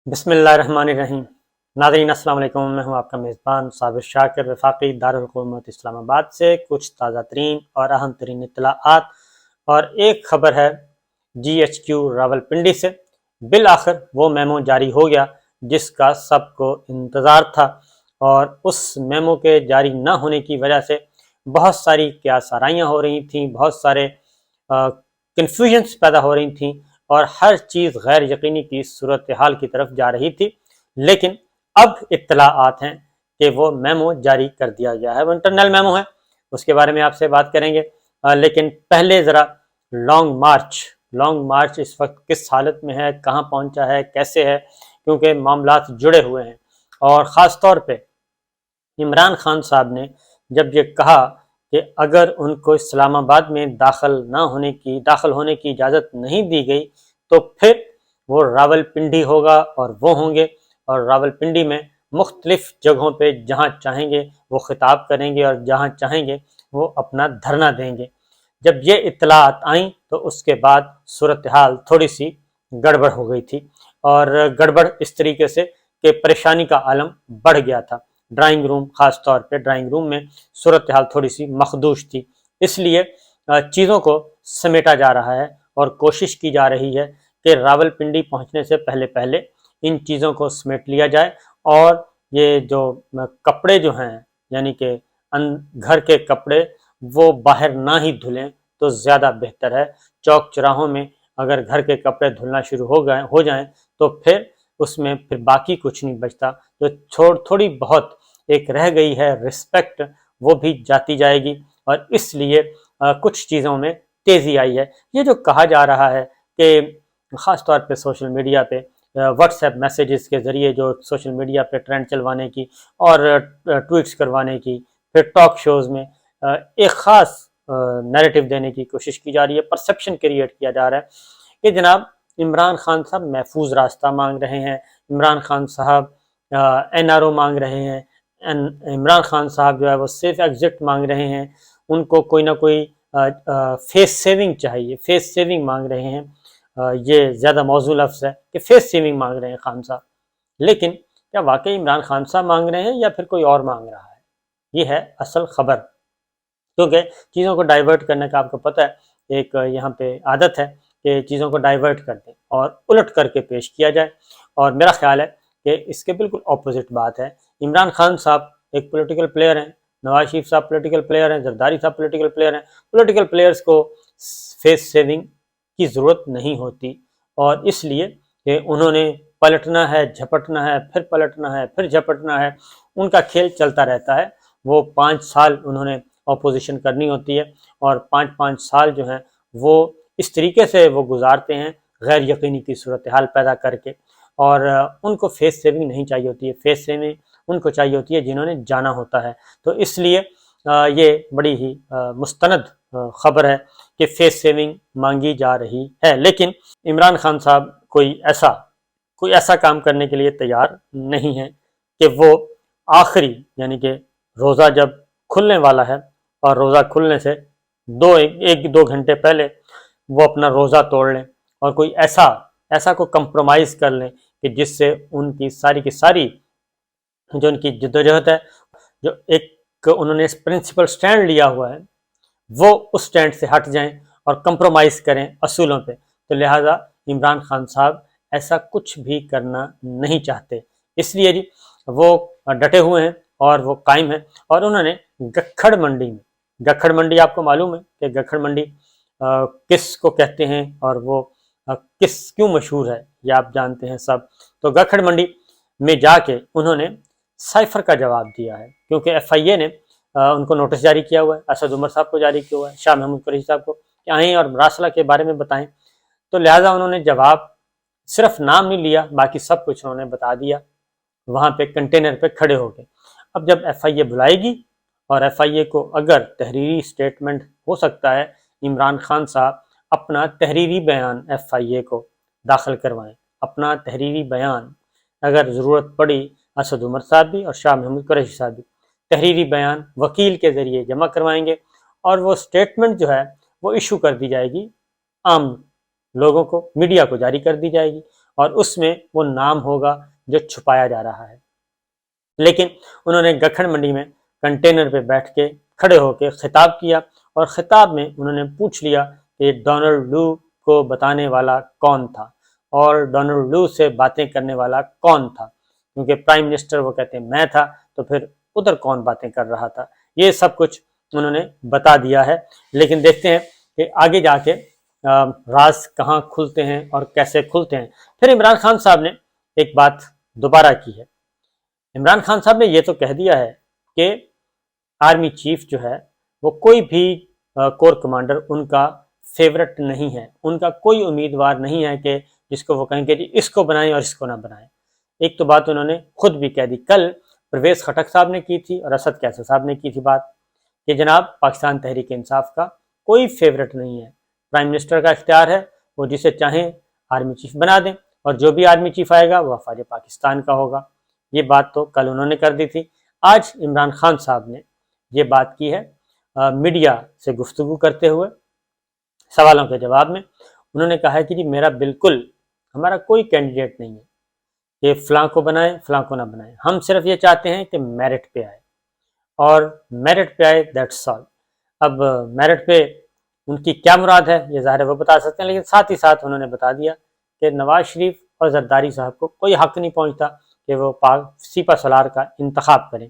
بسم اللہ الرحمن الرحیم۔ ناظرین السلام علیکم، میں ہوں آپ کا میزبان صابر شاکر، وفاقی دارالحکومت اسلام آباد سے کچھ تازہ ترین اور اہم ترین اطلاعات اور ایک خبر ہے GHQ راولپنڈی سے۔ بالآخر وہ میمو جاری ہو گیا جس کا سب کو انتظار تھا، اور اس میمو کے جاری نہ ہونے کی وجہ سے بہت ساری قیاس آرائیاں ہو رہی تھیں، بہت سارے کنفیوژنس پیدا ہو رہی تھیں، اور ہر چیز غیر یقینی کی صورتحال کی طرف جا رہی تھی۔ لیکن اب اطلاعات ہیں کہ وہ میمو جاری کر دیا گیا ہے، وہ انٹرنل میمو ہے، اس کے بارے میں آپ سے بات کریں گے۔ لیکن پہلے ذرا لانگ مارچ اس وقت کس حالت میں ہے، کہاں پہنچا ہے، کیسے ہے، کیونکہ معاملات جڑے ہوئے ہیں۔ اور خاص طور پہ عمران خان صاحب نے جب یہ کہا کہ اگر ان کو اسلام آباد میں داخل ہونے کی اجازت نہیں دی گئی تو پھر وہ راولپنڈی ہوگا اور وہ ہوں گے، اور راولپنڈی میں مختلف جگہوں پہ جہاں چاہیں گے وہ خطاب کریں گے، اور جہاں چاہیں گے وہ اپنا دھرنا دیں گے۔ جب یہ اطلاعات آئیں تو اس کے بعد صورتحال تھوڑی سی گڑبڑ ہو گئی تھی، اور گڑبڑ اس طریقے سے کہ پریشانی کا عالم بڑھ گیا تھا۔ ڈرائنگ روم، خاص طور پہ ڈرائنگ روم میں صورتحال تھوڑی سی مخدوش تھی، اس لیے چیزوں کو سمیٹا جا رہا ہے اور کوشش کی جا رہی ہے کہ راولپنڈی پہنچنے سے پہلے ان چیزوں کو سمیٹ لیا جائے، اور یہ جو کپڑے جو ہیں، یعنی کہ گھر کے کپڑے، وہ باہر نہ ہی دھلیں تو زیادہ بہتر ہے۔ چوک چراہوں میں اگر گھر کے کپڑے دھلنا شروع ہو جائیں تو پھر اس میں پھر باقی کچھ نہیں بچتا، تو تھوڑی بہت ایک رہ گئی ہے رسپیکٹ، وہ بھی جاتی جائے گی، اور اس لیے کچھ چیزوں میں تیزی آئی ہے۔ یہ جو کہا جا رہا ہے کہ خاص طور پہ سوشل میڈیا پہ واٹس ایپ میسیجز کے ذریعے جو سوشل میڈیا پہ ٹرینڈ چلوانے کی اور ٹویٹس کروانے کی، پھر ٹاک شوز میں ایک خاص نیریٹو دینے کی کوشش کی جا رہی ہے، پرسیپشن کریٹ کیا جا رہا ہے کہ جناب عمران خان صاحب محفوظ راستہ مانگ رہے ہیں، عمران خان صاحب NRO مانگ رہے ہیں، عمران خان صاحب جو ہے وہ سیف ایگزٹ مانگ رہے ہیں، ان کو کوئی نہ کوئی فیس سیونگ چاہیے، فیس سیونگ مانگ رہے ہیں۔ یہ زیادہ موزوں لفظ ہے کہ فیس سیونگ مانگ رہے ہیں خان صاحب، لیکن کیا واقعی عمران خان صاحب مانگ رہے ہیں یا پھر کوئی اور مانگ رہا ہے؟ یہ ہے اصل خبر، کیونکہ چیزوں کو ڈائیورٹ کرنے کا آپ کو پتہ ہے ایک یہاں پہ عادت ہے کہ چیزوں کو ڈائیورٹ کر دیں اور الٹ کر کے پیش کیا جائے، اور میرا خیال ہے کہ اس کے بالکل اپوزٹ بات ہے۔ عمران خان صاحب ایک پولیٹیکل پلیئر ہیں، نواز شریف صاحب پولیٹیکل پلیئر ہیں، زرداری صاحب پولیٹیکل پلیئر ہیں۔ پولیٹیکل پلیئرز کو فیس سیونگ کی ضرورت نہیں ہوتی، اور اس لیے کہ انہوں نے پلٹنا ہے، جھپٹنا ہے، پھر پلٹنا ہے، پھر جھپٹنا ہے، ان کا کھیل چلتا رہتا ہے۔ وہ 5 سال انہوں نے اپوزیشن کرنی ہوتی ہے، اور 5 سال جو ہیں وہ اس طریقے سے وہ گزارتے ہیں غیر یقینی کی صورتحال پیدا کر کے، اور ان کو فیس سیونگ نہیں چاہیے ہوتی ہے، فیس سیونگ ان کو چاہیے ہوتی ہے جنہوں نے جانا ہوتا ہے۔ تو اس لیے یہ بڑی ہی مستند خبر ہے کہ فیس سیونگ مانگی جا رہی ہے، لیکن عمران خان صاحب کوئی ایسا کام کرنے کے لیے تیار نہیں ہے کہ وہ آخری، یعنی کہ روزہ جب کھلنے والا ہے اور روزہ کھلنے سے 1-2 گھنٹے پہلے وہ اپنا روزہ توڑ لیں، اور کوئی ایسا کو کمپرومائز کر لیں کہ جس سے ان کی ساری جو ان کی جدوجہد ہے، جو ایک انہوں نے پرنسپل سٹینڈ لیا ہوا ہے، وہ اس سٹینڈ سے ہٹ جائیں اور کمپرومائز کریں اصولوں پہ۔ تو لہٰذا عمران خان صاحب ایسا کچھ بھی کرنا نہیں چاہتے، اس لیے جی وہ ڈٹے ہوئے ہیں اور وہ قائم ہیں۔ اور انہوں نے گکھڑ منڈی آپ کو معلوم ہے کہ گکھڑ منڈی کس کو کہتے ہیں اور وہ کیوں مشہور ہے، یہ آپ جانتے ہیں سب۔ تو گکھڑ منڈی میں جا کے انہوں نے سائفر کا جواب دیا ہے، کیونکہ FIA نے ان کو نوٹس جاری کیا ہوا ہے، اسد عمر صاحب کو جاری کیا ہوا ہے، شاہ محمود قریشی صاحب کو، کہ آئیں اور مراسلہ کے بارے میں بتائیں۔ تو لہٰذا انہوں نے جواب صرف نام نہیں لیا، باقی سب کچھ انہوں نے بتا دیا وہاں پہ کنٹینر پہ کھڑے ہو کے۔ اب جب FIA بلائے گی اور FIA کو اگر تحریری سٹیٹمنٹ ہو سکتا ہے، عمران خان صاحب اپنا تحریری بیان FIA کو داخل کروائیں، اپنا تحریری بیان، اگر ضرورت پڑی اسد عمر صاحب بھی اور شاہ محمود قریشی صاحب بھی تحریری بیان وکیل کے ذریعے جمع کروائیں گے، اور وہ سٹیٹمنٹ جو ہے وہ ایشو کر دی جائے گی عام لوگوں کو، میڈیا کو جاری کر دی جائے گی، اور اس میں وہ نام ہوگا جو چھپایا جا رہا ہے۔ لیکن انہوں نے گکھڑ منڈی میں کنٹینر پہ بیٹھ کے کھڑے ہو کے خطاب کیا، اور خطاب میں انہوں نے پوچھ لیا کہ ڈونلڈ لو کو بتانے والا کون تھا اور ڈونلڈ لو سے باتیں کرنے والا کون تھا، کیونکہ پرائم منسٹر وہ کہتے ہیں میں تھا، تو پھر ادھر کون باتیں کر رہا تھا۔ یہ سب کچھ انہوں نے بتا دیا ہے، لیکن دیکھتے ہیں کہ آگے جا کے راز کہاں کھلتے ہیں اور کیسے کھلتے ہیں۔ پھر عمران خان صاحب نے ایک بات دوبارہ کی ہے۔ عمران خان صاحب نے یہ تو کہہ دیا ہے کہ آرمی چیف جو ہے وہ کوئی بھی کور کمانڈر ان کا فیورٹ نہیں ہے، ان کا کوئی امیدوار نہیں ہے کہ جس کو وہ کہیں کہ جی اس کو بنائیں اور اس کو نہ بنائیں۔ ایک تو بات انہوں نے خود بھی کہہ دی، کل پرویز خٹک صاحب نے کی تھی اور اسد کیسر صاحب نے کی تھی بات کہ جناب پاکستان تحریک انصاف کا کوئی فیورٹ نہیں ہے، پرائم منسٹر کا اختیار ہے، وہ جسے چاہیں آرمی چیف بنا دیں، اور جو بھی آرمی چیف آئے گا وہ افواج پاکستان کا ہوگا۔ یہ بات تو کل انہوں نے کر دی تھی۔ آج عمران خان صاحب نے یہ بات کی ہے میڈیا سے گفتگو کرتے ہوئے، سوالوں کے جواب میں انہوں نے کہا ہے کہ جی میرا بالکل ہمارا کوئی کینڈیڈیٹ نہیں ہے کہ فلاں کو بنائیں فلاں کو نہ بنائیں، ہم صرف یہ چاہتے ہیں کہ میرٹ پہ آئے، اور میرٹ پہ آئے دیٹس آل۔ اب میرٹ پہ ان کی کیا مراد ہے یہ ظاہر ہے وہ بتا سکتے ہیں، لیکن ساتھ ہی ساتھ انہوں نے بتا دیا کہ نواز شریف اور زرداری صاحب کو کوئی حق نہیں پہنچتا کہ وہ سپہ سالار کا انتخاب کریں۔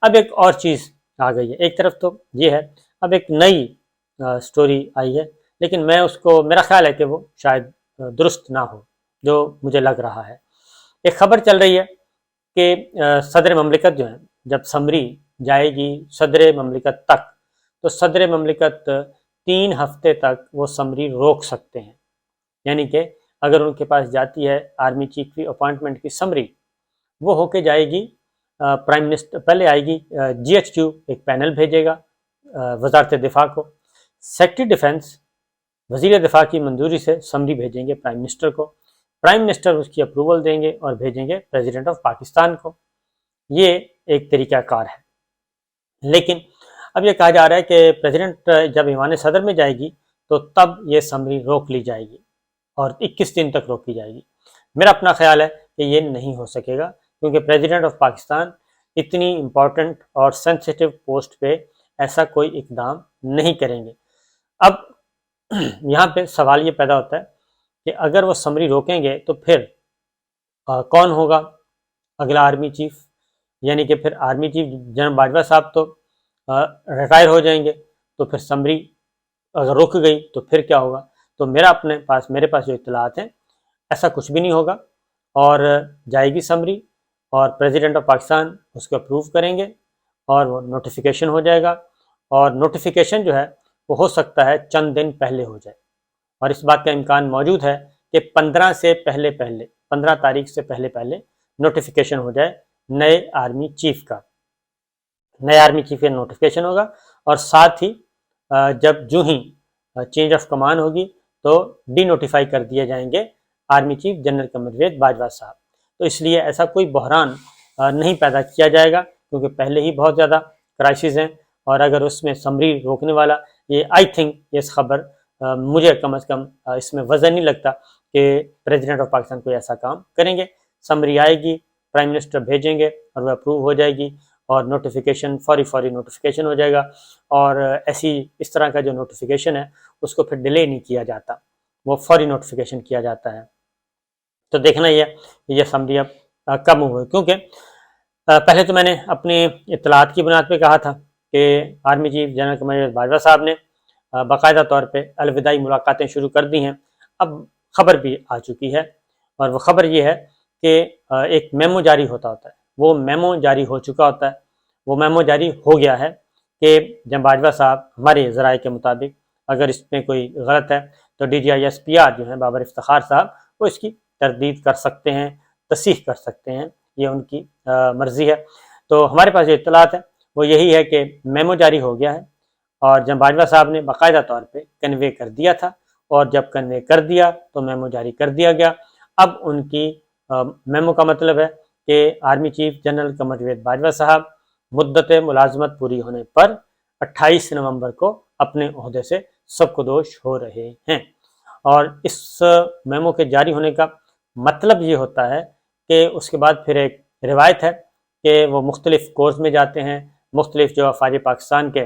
اب ایک اور چیز آ گئی ہے، ایک طرف تو یہ ہے، اب ایک نئی سٹوری آئی ہے، لیکن میں اس کو، میرا خیال ہے کہ وہ شاید درست نہ ہو جو مجھے لگ رہا ہے۔ ایک خبر چل رہی ہے کہ صدر مملکت جو ہے جب سمری جائے گی صدر مملکت تک، تو صدر مملکت 3 ہفتے تک وہ سمری روک سکتے ہیں، یعنی کہ اگر ان کے پاس جاتی ہے آرمی چیف کی اپوائنٹمنٹ کی سمری، وہ ہو کے جائے گی پرائم منسٹر، پہلے آئے گی جی ایچ کیو ایک پینل بھیجے گا وزارت دفاع کو، سیکرٹری ڈیفنس وزیر دفاع کی منظوری سے سمری بھیجیں گے پرائم منسٹر کو، پرائم منسٹر اس کی اپروول دیں گے اور بھیجیں گے پریزیڈنٹ آف پاکستان کو۔ یہ ایک طریقہ کار ہے، لیکن اب یہ کہا جا رہا ہے کہ پریزیڈنٹ جب ایوان صدر میں جائے گی تو تب یہ سمری روک لی جائے گی اور 21 دن تک روکی جائے گی۔ میرا اپنا خیال ہے کہ یہ نہیں ہو سکے گا، کیونکہ پریزیڈنٹ آف پاکستان اتنی امپورٹنٹ اور سینسیٹیو پوسٹ پہ ایسا کوئی اقدام نہیں کریں گے۔ اب یہاں پہ سوال یہ پیدا ہوتا ہے کہ اگر وہ سمری روکیں گے تو پھر کون ہوگا اگلا آرمی چیف؟ یعنی کہ پھر آرمی چیف جنرل باجوہ صاحب تو ریٹائر ہو جائیں گے، تو پھر سمری اگر رک گئی تو پھر کیا ہوگا؟ تو میرے پاس جو اطلاعات ہیں ایسا کچھ بھی نہیں ہوگا، اور جائے گی سمری اور پریزیڈنٹ آف پاکستان اس کو اپروو کریں گے اور وہ نوٹیفیکیشن ہو جائے گا، اور نوٹیفیکیشن جو ہے وہ ہو سکتا ہے چند دن پہلے ہو جائے، اور اس بات کا امکان موجود ہے کہ 15 تاریخ سے پہلے نوٹیفیکیشن ہو جائے نئے آرمی چیف کا نوٹیفیکیشن ہوگا، اور ساتھ ہی جب جو ہی چینج آف کمان ہوگی تو ڈی نوٹیفائی کر دیے جائیں گے آرمی چیف جنرل قمروید باجوہ صاحب۔ تو اس لیے ایسا کوئی بحران نہیں پیدا کیا جائے گا، کیونکہ پہلے ہی بہت زیادہ کرائسس ہیں، اور اگر اس میں سمری روکنے والا، یہ آئی تھنک یہ خبر مجھے کم از کم اس میں وزن نہیں لگتا کہ پریزیڈنٹ آف پاکستان کوئی ایسا کام کریں گے۔ سمری آئے گی، پرائم منسٹر بھیجیں گے اور وہ اپروو ہو جائے گی، اور نوٹیفیکیشن فوری نوٹیفیکیشن ہو جائے گا، اور اس طرح کا جو نوٹیفیکیشن ہے اس کو پھر ڈیلے نہیں کیا جاتا، وہ فوری نوٹیفیکیشن کیا جاتا ہے۔ تو دیکھنا یہ سمری اب کب ہوئے، کیونکہ پہلے تو میں نے اپنی اطلاعات کی بنیاد پہ کہا تھا کہ آرمی چیف جنرل قمروید باجوہ صاحب نے باقاعدہ طور پہ الوداعی ملاقاتیں شروع کر دی ہیں۔ اب خبر بھی آ چکی ہے، اور وہ خبر یہ ہے کہ ایک میمو جاری ہوتا ہے، وہ میمو جاری ہو چکا ہوتا ہے، وہ میمو جاری ہو گیا ہے کہ جب باجوہ صاحب ہمارے ذرائع کے مطابق، اگر اس میں کوئی غلط ہے تو D G I S P R جو ہیں بابر افتخار صاحب، وہ اس کی تردید کر سکتے ہیں، تصحیح کر سکتے ہیں، یہ ان کی مرضی ہے۔ تو ہمارے پاس جو اطلاعات ہے وہ یہی ہے کہ میمو جاری ہو گیا ہے، اور جب باجوہ صاحب نے باقاعدہ طور پہ کنوے کر دیا تھا، اور جب کنوے کر دیا تو میمو جاری کر دیا گیا۔ اب ان کی میمو کا مطلب ہے کہ آرمی چیف جنرل قمروید باجوہ صاحب مدت ملازمت پوری ہونے پر 28 نومبر کو اپنے عہدے سے سبکدوش ہو رہے ہیں، اور اس میمو کے جاری ہونے کا مطلب یہ ہوتا ہے کہ اس کے بعد پھر ایک روایت ہے کہ وہ مختلف کورس میں جاتے ہیں، مختلف جو افواج پاکستان کے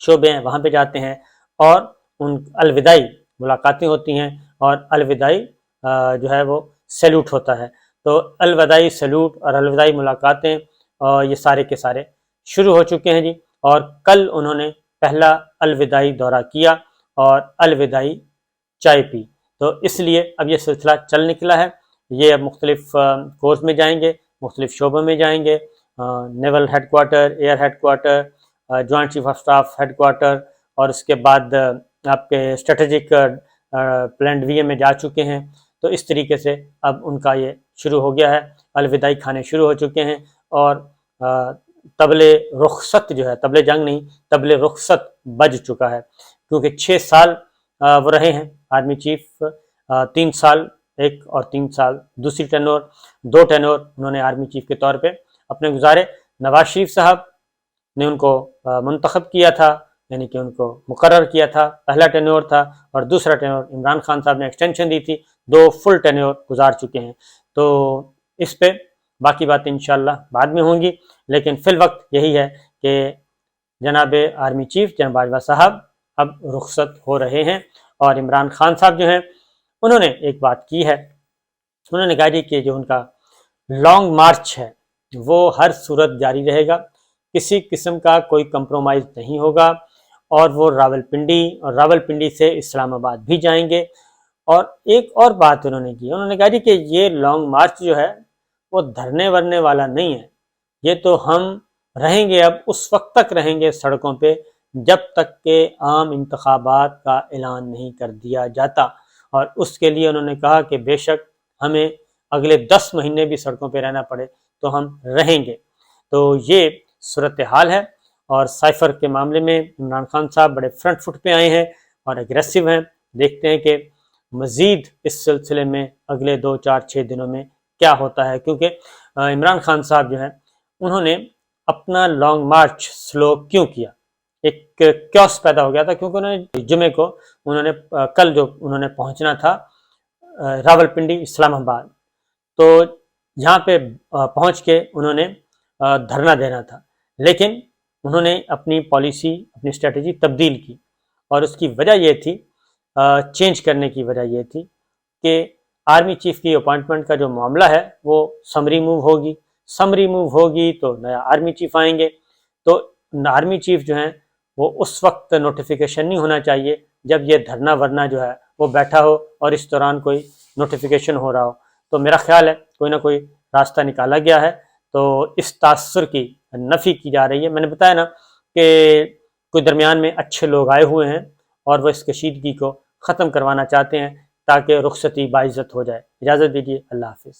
شعبے ہیں وہاں پہ جاتے ہیں، اور ان الوداعی ملاقاتیں ہوتی ہیں، اور الوداعی جو ہے وہ سیلوٹ ہوتا ہے۔ تو الوداعی سیلوٹ اور الوداعی ملاقاتیں یہ سارے کے سارے شروع ہو چکے ہیں جی، اور کل انہوں نے پہلا الوداعی دورہ کیا اور الوداعی چائے پی، تو اس لیے اب یہ سلسلہ چل نکلا ہے۔ یہ اب مختلف کورس میں جائیں گے، مختلف شعبوں میں جائیں گے، naval headquarter, air headquarter, joint chief of staff headquarter, اور اس کے بعد آپ کے اسٹریٹجک پلان وی اے میں جا چکے ہیں۔ تو اس طریقے سے اب ان کا یہ شروع ہو گیا ہے، الوداعی کھانے شروع ہو چکے ہیں، اور طبل رخصت جو ہے، طبل جنگ نہیں، طبل رخصت بج چکا ہے، کیونکہ 6 سال وہ رہے ہیں آرمی چیف، 3 سال ایک اور 3 سال دوسری ٹینور، 2 ٹینور انہوں نے آرمی چیف کے طور پہ اپنے گزارے۔ نواز شریف صاحب نے ان کو منتخب کیا تھا، یعنی کہ ان کو مقرر کیا تھا، پہلا ٹینور تھا، اور دوسرا ٹینور عمران خان صاحب نے ایکسٹینشن دی تھی، 2 فل ٹینور گزار چکے ہیں۔ تو اس پہ باقی باتیں انشاءاللہ بعد میں ہوں گی، لیکن فی الوقت یہی ہے کہ جناب آرمی چیف جناب باجوہ صاحب اب رخصت ہو رہے ہیں، اور عمران خان صاحب جو ہیں انہوں نے ایک بات کی ہے، انہوں نے کہا جی کہ جو ان کا لانگ مارچ ہے وہ ہر صورت جاری رہے گا، کسی قسم کا کوئی کمپرومائز نہیں ہوگا، اور وہ راولپنڈی اور راولپنڈی سے اسلام آباد بھی جائیں گے۔ اور ایک اور بات انہوں نے کی، انہوں نے کہا جی کہ یہ لانگ مارچ جو ہے وہ دھرنے ورنے والا نہیں ہے، یہ تو ہم رہیں گے، اب اس وقت تک رہیں گے سڑکوں پہ جب تک کہ عام انتخابات کا اعلان نہیں کر دیا جاتا، اور اس کے لیے انہوں نے کہا کہ بے شک ہمیں اگلے 10 مہینے بھی سڑکوں پہ رہنا پڑے تو ہم رہیں گے۔ تو یہ صورتحال ہے، اور سائفر کے معاملے میں عمران خان صاحب بڑے فرنٹ فٹ پہ آئے ہیں اور اگریسو ہیں۔ دیکھتے ہیں کہ مزید اس سلسلے میں اگلے 2 4 6 دنوں میں کیا ہوتا ہے، کیونکہ عمران خان صاحب جو ہیں انہوں نے اپنا لانگ مارچ سلو کیوں کیا، ایک کیوس پیدا ہو گیا تھا، کیونکہ انہوں نے جمعے کو کل جو انہوں نے پہنچنا تھا راولپنڈی اسلام آباد، تو یہاں پہ پہنچ کے انہوں نے دھرنا دینا تھا، لیکن انہوں نے اپنی پالیسی، اپنی اسٹریٹجی تبدیل کی، اور اس کی وجہ یہ تھی، چینج کرنے کی وجہ یہ تھی کہ آرمی چیف کی اپوائنٹمنٹ کا جو معاملہ ہے وہ سمری موو ہوگی تو نیا آرمی چیف آئیں گے، تو آرمی چیف جو ہیں وہ اس وقت نوٹیفیکیشن نہیں ہونا چاہیے جب یہ دھرنا ورنا جو ہے وہ بیٹھا ہو اور اس دوران کوئی نوٹیفیکیشن ہو رہا ہو۔ تو میرا خیال ہے کوئی نہ کوئی راستہ نکالا گیا ہے، تو اس تاثر کی نفی کی جا رہی ہے۔ میں نے بتایا نا کہ کوئی درمیان میں اچھے لوگ آئے ہوئے ہیں اور وہ اس کشیدگی کو ختم کروانا چاہتے ہیں تاکہ رخصتی باعزت ہو جائے۔ اجازت دیجیے، اللہ حافظ۔